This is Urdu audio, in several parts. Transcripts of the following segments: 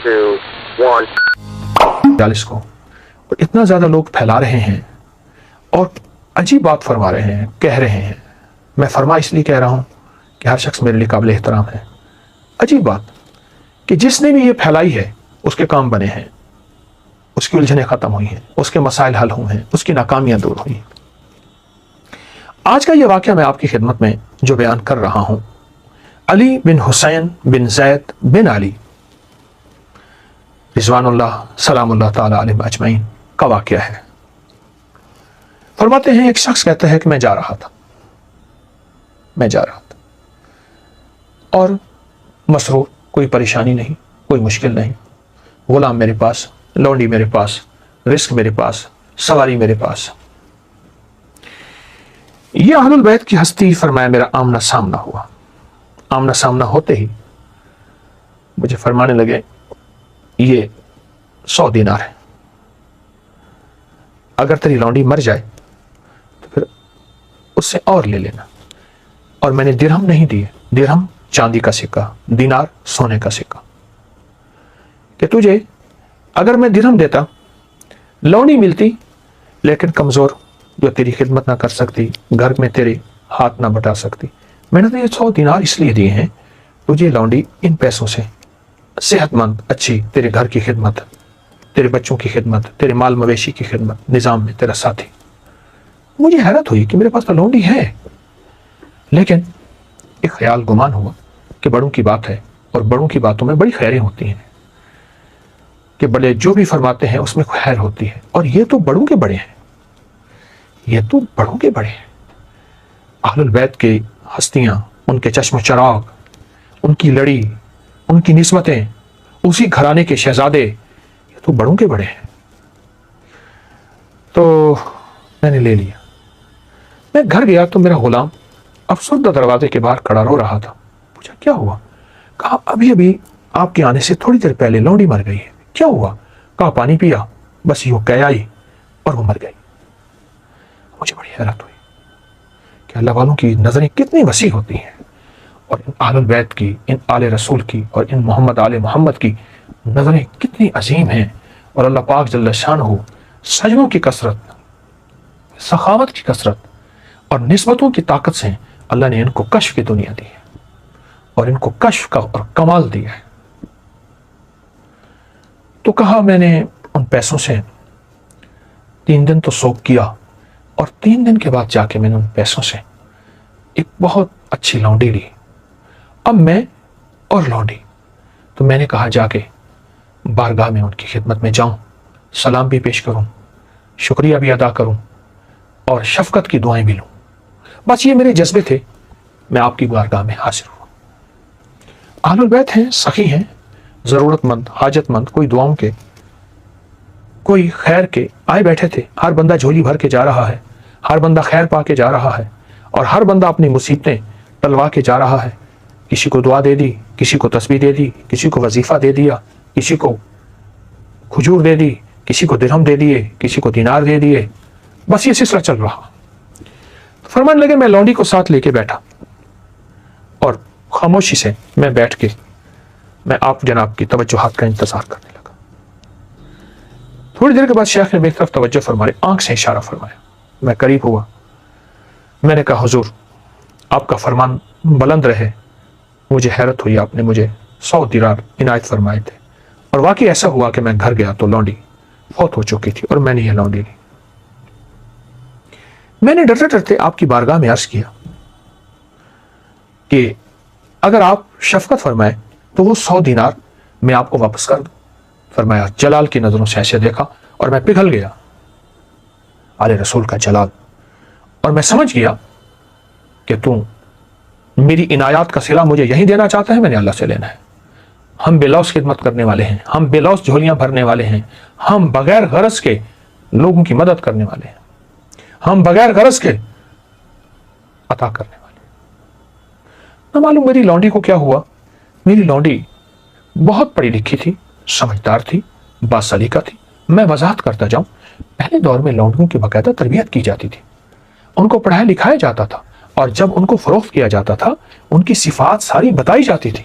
2, 1. کو اور اتنا زیادہ لوگ پھیلا رہے ہیں اور عجیب بات فرما رہے ہیں، کہہ رہے ہیں. میں فرما اس لیے کہہ رہا ہوں کہ ہر شخص میرے لیے قابل احترام ہے. عجیب بات کہ جس نے بھی یہ پھیلائی ہے اس کے کام بنے ہیں، اس کی الجھنیں ختم ہوئی ہیں، اس کے مسائل حل ہوئے ہیں، اس کی ناکامیاں دور ہوئی ہیں. آج کا یہ واقعہ میں آپ کی خدمت میں جو بیان کر رہا ہوں، علی بن حسین بن زید بن علی رضوان اللہ سلام اللہ تعالی علیہ اجمعین کا واقعہ ہے. فرماتے ہیں ایک شخص کہتا ہے کہ میں جا رہا تھا اور مسرور، کوئی پریشانی نہیں، کوئی مشکل نہیں، غلام میرے پاس، لونڈی میرے پاس، رزق میرے پاس، سواری میرے پاس. یہ اہل البیت کی ہستی فرمایا میرا آمنا سامنا ہوا. آمنا سامنا ہوتے ہی مجھے فرمانے لگے یہ 100 دینار ہے، اگر تیری لونڈی مر جائے تو پھر اس سے اور لے لینا. اور میں نے درہم نہیں دیے، درہم چاندی کا سکہ، دینار سونے کا سکہ، کہ تجھے اگر میں درہم دیتا، لونڈی ملتی لیکن کمزور، جو تیری خدمت نہ کر سکتی، گھر میں تیرے ہاتھ نہ بٹا سکتی، میں نے تو یہ 100 دینار اس لیے دیے ہیں تجھے لونڈی ان پیسوں سے صحت مند اچھی تیرے گھر کی خدمت، تیرے بچوں کی خدمت، تیرے مال مویشی کی خدمت، نظام میں تیرا ساتھی. مجھے حیرت ہوئی کہ میرے پاس تو لونڈی ہے، لیکن ایک خیال گمان ہوا کہ بڑوں کی بات ہے اور بڑوں کی باتوں میں بڑی خیریں ہوتی ہیں، کہ بڑے جو بھی فرماتے ہیں اس میں خیر ہوتی ہے. اور یہ تو بڑوں کے بڑے ہیں، یہ تو بڑوں کے بڑے ہیں. اہل البیت کے ہستیاں، ان کے چشم و چراغ، ان کی لڑی، ان کی نسبتیں، اسی گھرانے کے شہزادے، یہ تو بڑوں کے بڑے ہیں. تو میں نے لے لیا. میں گھر گیا تو میرا غلام افسردہ دروازے کے باہر کھڑا رو رہا تھا. پوچھا کیا ہوا؟ کہا ابھی آپ کے آنے سے تھوڑی دیر پہلے لونڈی مر گئی ہے. کیا ہوا؟ کہا پانی پیا، بس یوں کہہ آئی اور وہ مر گئی. مجھے بڑی حیرت ہوئی کہ اللہ والوں کی نظریں کتنی وسیع ہوتی ہیں، اور ان اہل البیت کی، ان آل رسول کی اور ان محمد آل محمد کی نظریں کتنی عظیم ہیں. اور اللہ پاک جل شانہ سجنوں کی کثرت، سخاوت کی کثرت اور نسبتوں کی طاقت سے اللہ نے ان کو کشف کی دنیا دی ہے اور ان کو کشف کا اور کمال دیا ہے. تو کہا میں نے ان پیسوں سے 3 دن تو سوگ کیا، اور 3 دن کے بعد جا کے میں نے ان پیسوں سے ایک بہت اچھی لونڈی لی. اب میں اور لونڈی، تو میں نے کہا جا کے بارگاہ میں ان کی خدمت میں جاؤں، سلام بھی پیش کروں، شکریہ بھی ادا کروں اور شفقت کی دعائیں بھی لوں. بس یہ میرے جذبے تھے. میں آپ کی بارگاہ میں حاضر ہوا. اہل البیت ہیں، سخی ہیں، ضرورت مند، حاجت مند، کوئی دعاؤں کے، کوئی خیر کے آئے بیٹھے تھے. ہر بندہ جھولی بھر کے جا رہا ہے، ہر بندہ خیر پا کے جا رہا ہے، اور ہر بندہ اپنی مصیبتیں ٹلوا کے جا رہا ہے. کسی کو دعا دے دی، کسی کو تسبیح دے دی، کسی کو وظیفہ دے دیا، کسی کو کھجور دے دی، کسی کو درہم دے دیے، کسی کو دینار دے دیے. بس یہ سلسلہ چل رہا. فرمانے لگے میں لونڈی کو ساتھ لے کے بیٹھا، اور خاموشی سے میں بیٹھ کے میں آپ جناب کی توجہات کا انتظار کرنے لگا. تھوڑی دیر کے بعد شیخ نے میری طرف توجہ فرمائی، آنکھ سے اشارہ فرمایا. میں قریب ہوا. میں نے کہا حضور آپ کا فرمان بلند رہے. مجھے حیرت ہوئی، آپ نے مجھے 100 دینار عنایت فرمائے تھے. اور واقعی ایسا ہوا کہ میں گھر گیا تو لونڈی فوت ہو چکی تھی، اور میں نے یہ لونڈی لی. میں نے ڈرتے ڈرتے آپ کی بارگاہ میں عرض کیا کہ اگر آپ شفقت فرمائے تو وہ 100 دینار میں آپ کو واپس کر دوں. فرمایا جلال کی نظروں سے ایسے دیکھا اور میں پگھل گیا. آل رسول کا جلال. اور میں سمجھ گیا کہ تو میری عنایات کا صلہ مجھے یہی دینا چاہتا ہے، میں نے اللہ سے لینا ہے. ہم بے لوث خدمت کرنے والے ہیں، ہم بے لوث جھولیاں بھرنے والے ہیں، ہم بغیر غرض کے لوگوں کی مدد کرنے والے ہیں، ہم بغیر غرض کے عطا کرنے والے ہیں. نہ معلوم میری لونڈی کو کیا ہوا. میری لونڈی بہت پڑھی لکھی تھی، سمجھدار تھی، باسلیقہ تھی. میں وضاحت کرتا جاؤں، پہلے دور میں لونڈیوں کی باقاعدہ تربیت کی جاتی تھی، ان کو پڑھایا لکھایا جاتا تھا، اور جب ان کو فروخت کیا جاتا تھا ان کی صفات ساری بتائی جاتی تھی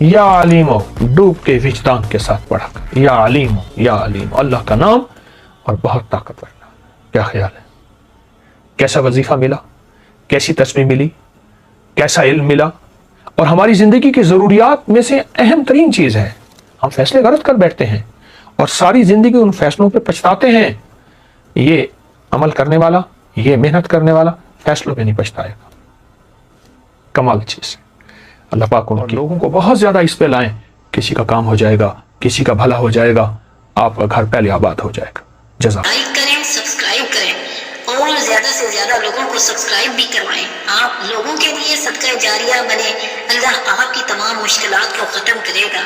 یا علیم ہو ڈوب کے وجدان کے ساتھ پڑھا کر، یا علیم ہو، یا علیم ہو، اللہ کا نام اور بہت طاقتور نام۔ کیا خیال ہے؟ کیسا وظیفہ ملا، کیسی تسبیح ملی، کیسا علم ملا، اور ہماری زندگی کی ضروریات میں سے اہم ترین چیز ہے۔ ہم فیصلے غلط کر بیٹھتے ہیں اور ساری زندگی ان فیصلوں پہ پچھتاتے ہیں۔ یہ عمل کرنے والا، یہ محنت کرنے والا فیصلوں پہ نہیں پچھتائے گا۔ کمال چیز ہے۔ اللہ پاک ان لوگوں کو بہت زیادہ اس پہ لائیں، کسی کا کام ہو جائے گا، کسی کا بھلا ہو جائے گا، آپ کا گھر پہلے آباد ہو جائے گا۔ جزاک لائک کریں، سبسکرائب کریں اور زیادہ سے زیادہ لوگوں کو سبسکرائب بھی کروائیں۔ آپ لوگوں کے لیے صدقہ جاریہ بنے، اللہ آپ کی تمام مشکلات کو ختم کرے گا۔